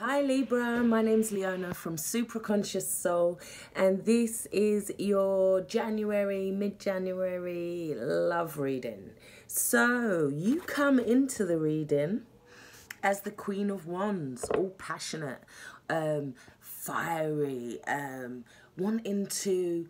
Hi Libra, my name's Leona from Supra ConsciousSoul, and this is your mid-January love reading. So you come into the reading as the Queen of Wands, all passionate, fiery, wanting to...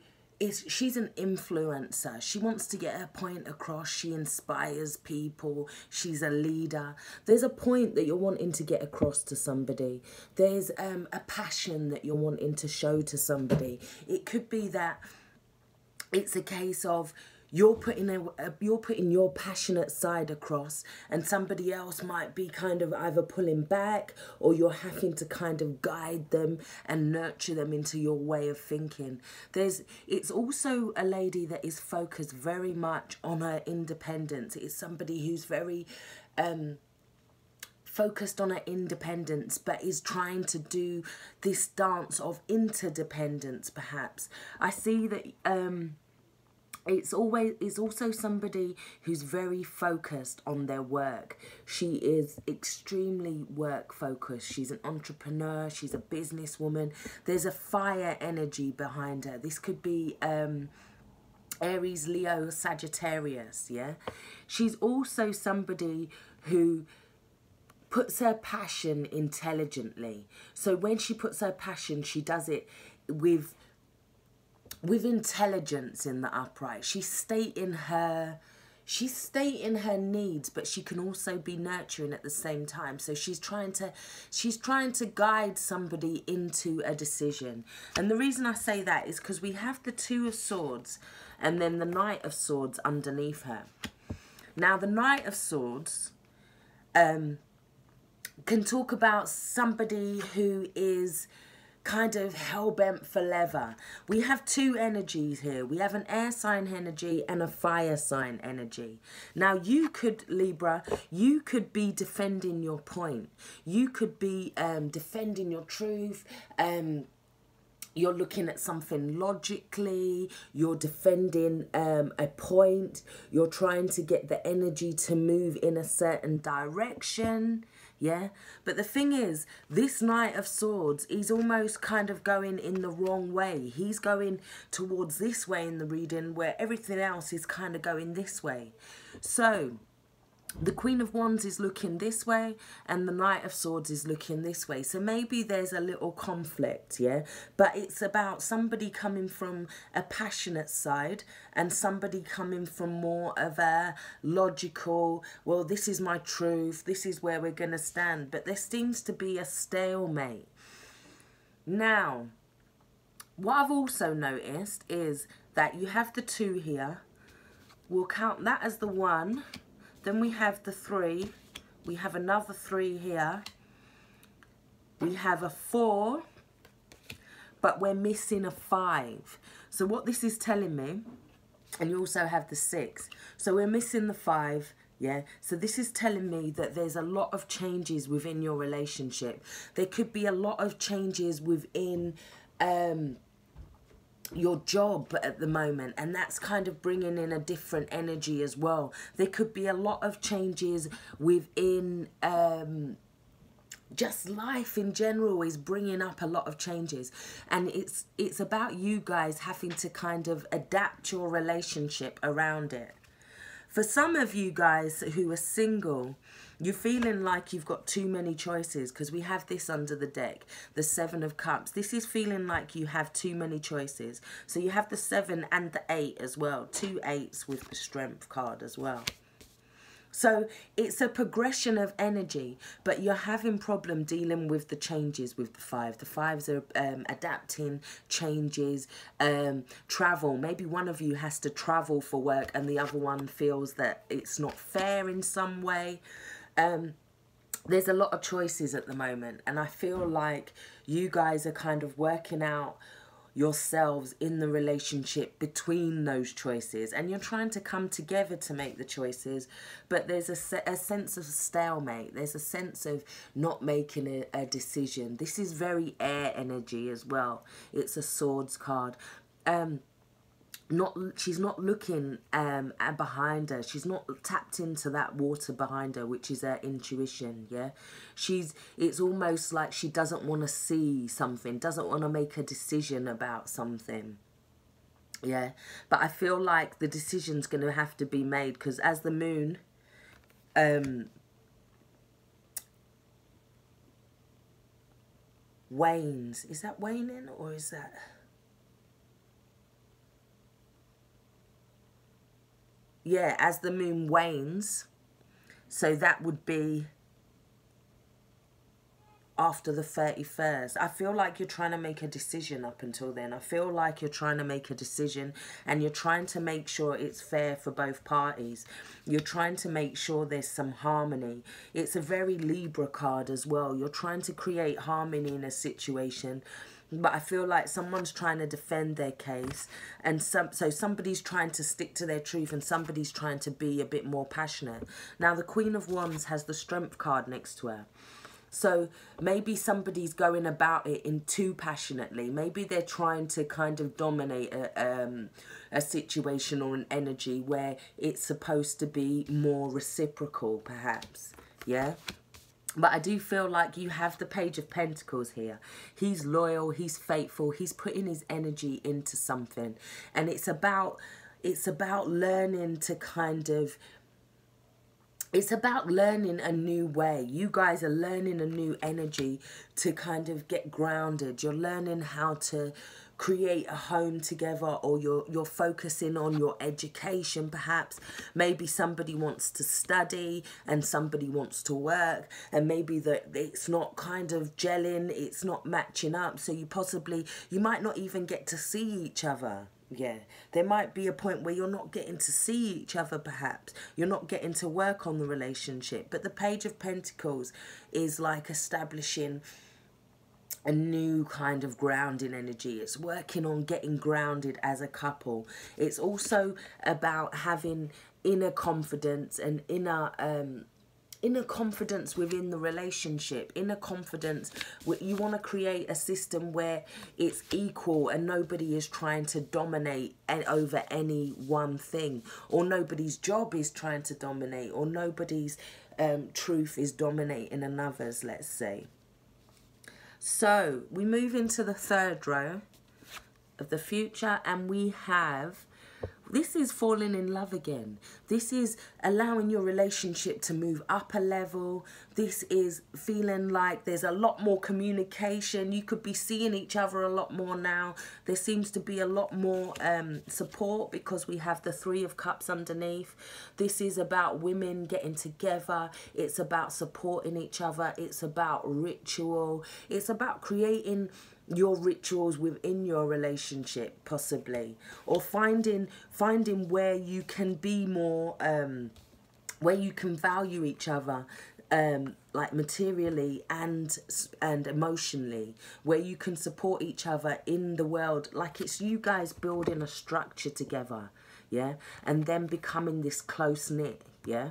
She's an influencer. She wants to get her point across. She inspires people. She's a leader. There's a point that you're wanting to get across to somebody. There's a passion that you're wanting to show to somebody. It could be that it's a case of you're putting your passionate side across, and somebody else might be kind of either pulling back, or you're having to kind of guide them and nurture them into your way of thinking. It's also a lady that is focused very much on her independence. It's somebody who's very focused on her independence, but is trying to do this dance of interdependence, perhaps. I see that it's also somebody who's very focused on their work. She is extremely work focused. She's an entrepreneur. She's a businesswoman. There's a fire energy behind her. This could be Aries, Leo, Sagittarius, yeah? She's also somebody who puts her passion intelligently. So when she puts her passion, she does it with intelligence in the upright. She's stating her needs, but she can also be nurturing at the same time. So she's trying to guide somebody into a decision. And the reason I say that is because we have the Two of Swords and then the Knight of Swords underneath her. Now the Knight of Swords can talk about somebody who is kind of hell-bent for leather. We have two energies here. We have an air sign energy and a fire sign energy. Now you could, Libra, you could be defending your point. You could be defending your truth. You're looking at something logically. You're defending a point. You're trying to get the energy to move in a certain direction. Yeah, but the thing is, this Knight of Swords, he's almost kind of going in the wrong way. He's going towards this way in the reading, where everything else is kind of going this way. So the Queen of Wands is looking this way and the Knight of Swords is looking this way. So maybe there's a little conflict, yeah? But it's about somebody coming from a passionate side and somebody coming from more of a logical, well, this is my truth, this is where we're going to stand. But there seems to be a stalemate. Now, what I've also noticed is that you have the 2 here. We'll count that as the 1. Then we have the 3, we have another 3 here, we have a 4, but we're missing a 5. So what this is telling me, and you also have the 6, so we're missing the 5, yeah? So this is telling me that there's a lot of changes within your relationship. There could be a lot of changes within your job at the moment, and that's kind of bringing in a different energy as well. There could be a lot of changes within just life in general is bringing up a lot of changes, and it's about you guys having to kind of adapt your relationship around it. For some of you guys who are single, you're feeling like you've got too many choices, because we have this under the deck, the 7 of Cups. This is feeling like you have too many choices. So you have the 7 and the 8 as well. 2 8s with the Strength card as well. So it's a progression of energy, but you're having problem dealing with the changes with the 5. The 5s are adapting, changes, travel. Maybe one of you has to travel for work and the other one feels that it's not fair in some way. There's a lot of choices at the moment, and I feel like you guys are kind of working out yourselves in the relationship between those choices, and you're trying to come together to make the choices, but there's a sense of stalemate. There's a sense of not making a decision. This is very air energy as well. It's a Swords card. she's not looking behind her. She's not tapped into that water behind her, which is her intuition. Yeah, it's almost like she doesn't want to see something, doesn't want to make a decision about something. Yeah, but I feel like the decision's going to have to be made, because as the moon wanes, is that waning or is that... Yeah, as the moon wanes, so that would be after the 31st. I feel like you're trying to make a decision up until then. I feel like you're trying to make a decision and you're trying to make sure it's fair for both parties. You're trying to make sure there's some harmony. It's a very Libra card as well. You're trying to create harmony in a situation. But I feel like someone's trying to defend their case, and so somebody's trying to stick to their truth and somebody's trying to be a bit more passionate. Now, the Queen of Wands has the Strength card next to her. So maybe somebody's going about it in too passionately. Maybe they're trying to kind of dominate a situation or an energy where it's supposed to be more reciprocal, perhaps. Yeah? But I do feel like you have the Page of Pentacles here. He's loyal, he's faithful, he's putting his energy into something. And it's about learning to kind of... It's about learning a new way. You guys are learning a new energy to kind of get grounded. You're learning how to create a home together, or you're focusing on your education perhaps. Maybe somebody wants to study and somebody wants to work, and maybe that it's not kind of gelling, it's not matching up, so you might not even get to see each other. Yeah, there might be a point where you're not getting to see each other perhaps. You're not getting to work on the relationship. But the Page of Pentacles is like establishing a new kind of grounding energy. It's working on getting grounded as a couple. It's also about having inner confidence and inner confidence within the relationship, inner confidence. You want to create a system where it's equal and nobody is trying to dominate over any one thing, or nobody's job is trying to dominate, or nobody's truth is dominating another's, let's say. So we move into the third row of the future, and we have... This is falling in love again. This is allowing your relationship to move up a level. This is feeling like there's a lot more communication. You could be seeing each other a lot more now. There seems to be a lot more support, because we have the Three of Cups underneath. This is about women getting together. It's about supporting each other. It's about ritual. It's about creating your rituals within your relationship, possibly, or finding where you can be more where you can value each other, like materially and emotionally, where you can support each other in the world, like it's you guys building a structure together. Yeah, and then becoming this close-knit. Yeah,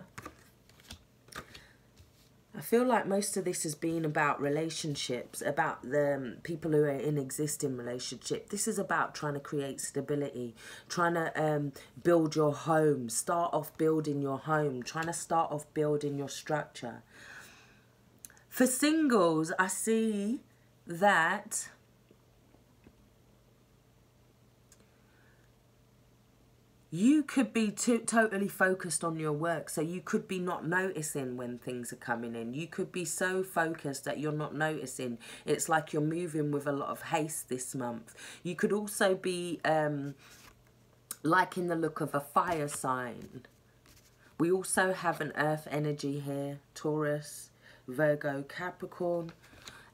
I feel like most of this has been about relationships, about the people who are in existing relationship. This is about trying to create stability, trying to build your home, start off building your home, trying to start off building your structure. For singles, I see that you could be totally focused on your work, so you could be not noticing when things are coming in. You could be so focused that you're not noticing. It's like you're moving with a lot of haste this month. You could also be liking the look of a fire sign. We also have an earth energy here, Taurus, Virgo, Capricorn,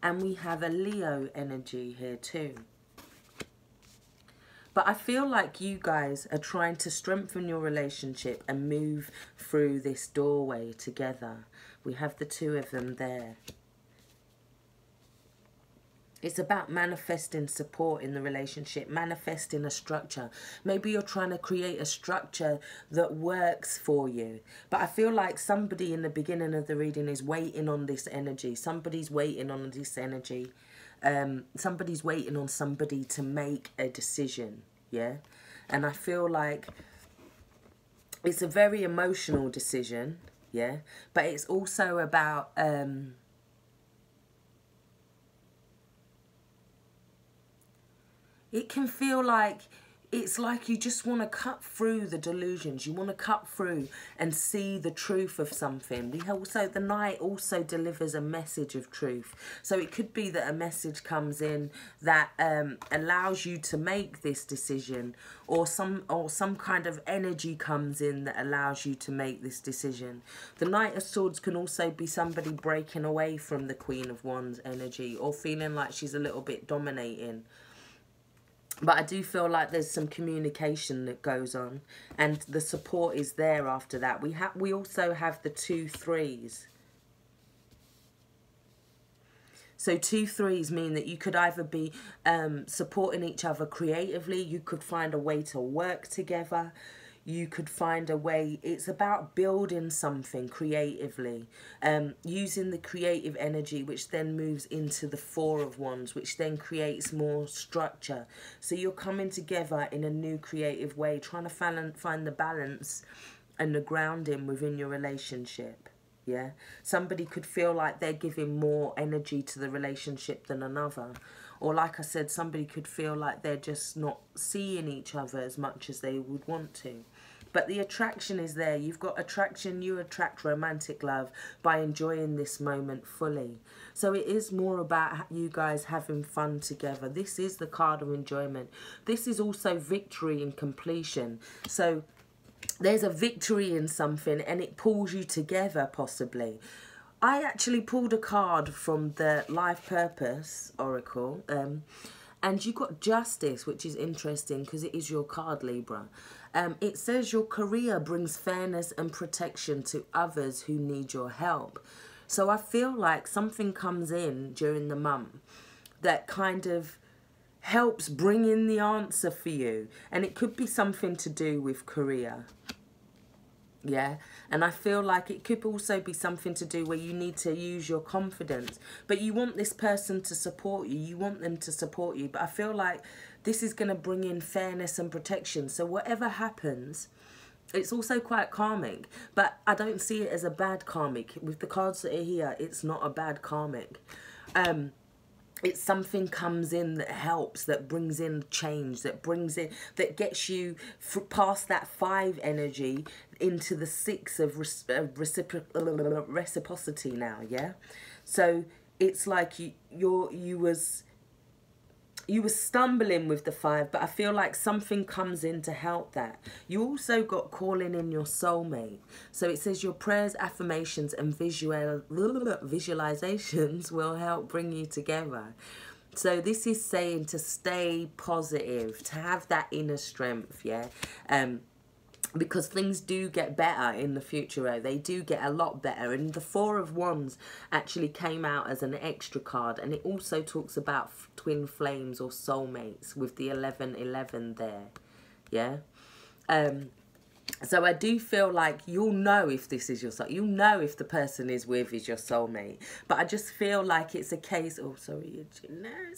and we have a Leo energy here too. But I feel like you guys are trying to strengthen your relationship and move through this doorway together. We have the two of them there. It's about manifesting support in the relationship, manifesting a structure. Maybe you're trying to create a structure that works for you. But I feel like somebody in the beginning of the reading is waiting on this energy. Somebody's waiting on this energy. Somebody's waiting on somebody to make a decision. Yeah, And I feel like it's a very emotional decision, yeah, but it's also about it can feel like it's like you just want to cut through the delusions. You want to cut through and see the truth of something. The night also delivers a message of truth. So it could be that a message comes in that allows you to make this decision, or some kind of energy comes in that allows you to make this decision. The Knight of Swords can also be somebody breaking away from the Queen of Wands energy, or feeling like she's a little bit dominating. But I do feel like there's some communication that goes on, and the support is there after that. We also have the 2 3s. So 2 3s mean that you could either be supporting each other creatively. You could find a way to work together. You could find a way. It's about building something creatively, using the creative energy, which then moves into the 4 of Wands, which then creates more structure. So you're coming together in a new creative way, trying to find the balance and the grounding within your relationship. Yeah, somebody could feel like they're giving more energy to the relationship than another. Or like I said, somebody could feel like they're just not seeing each other as much as they would want to. But the attraction is there. You've got attraction. You attract romantic love by enjoying this moment fully. So it is more about you guys having fun together. This is the card of enjoyment. This is also victory and completion. So there's a victory in something and it pulls you together possibly. I actually pulled a card from the Life Purpose Oracle, and you got Justice, which is interesting because it is your card, Libra. It says your career brings fairness and protection to others who need your help. So I feel like something comes in during the month that kind of helps bring in the answer for you. And it could be something to do with career. Yeah, and I feel like it could also be something to do where you need to use your confidence, but you want this person to support you. You want them to support you, but I feel like this is going to bring in fairness and protection. So whatever happens, it's also quite karmic, but I don't see it as a bad karmic. With the cards that are here, it's not a bad karmic. It's something comes in that helps, that brings in change, that brings in, that gets you past that 5 energy into the 6 of reciprocity now, yeah? So it's like you were stumbling with the 5, but I feel like something comes in to help that. You also got calling in your soulmate. So it says your prayers, affirmations, and visualizations will help bring you together. So this is saying to stay positive, to have that inner strength, yeah? Because things do get better in the future. They do get a lot better. And the 4 of Wands actually came out as an extra card. And it also talks about twin flames or soulmates with the 1111 there. Yeah. So I do feel like you'll know if this is your soul. You'll know if the person is your soulmate. But I just feel like it's a case... Oh, sorry.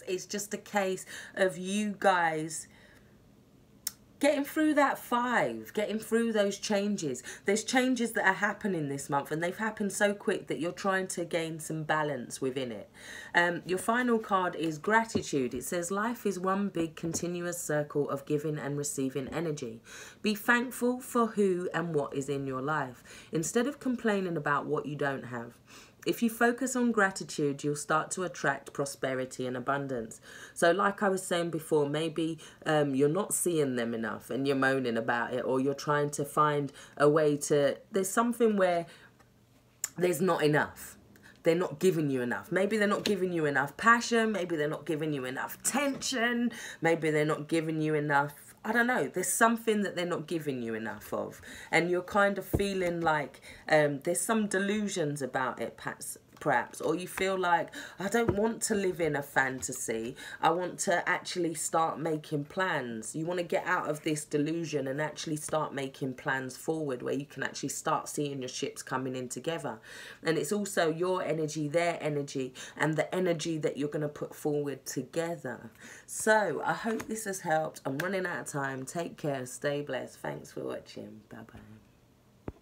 It's just a case of you guys... getting through that 5, getting through those changes. There's changes that are happening this month, and they've happened so quick that you're trying to gain some balance within it. Your final card is gratitude. It says, life is one big continuous circle of giving and receiving energy. Be thankful for who and what is in your life, instead of complaining about what you don't have. If you focus on gratitude, you'll start to attract prosperity and abundance. So like I was saying before, maybe you're not seeing them enough and you're moaning about it, or you're trying to find a way to... There's something where there's not enough. They're not giving you enough. Maybe they're not giving you enough passion. Maybe they're not giving you enough tension. Maybe they're not giving you enough... I don't know, there's something that they're not giving you enough of. And you're kind of feeling like there's some delusions about it, perhaps, or you feel like, I don't want to live in a fantasy, I want to actually start making plans. You want to get out of this delusion and actually start making plans forward, where you can actually start seeing your ships coming in together. And it's also your energy, their energy, and the energy that you're going to put forward together. So I hope this has helped. I'm running out of time. Take care, stay blessed. Thanks for watching. Bye bye.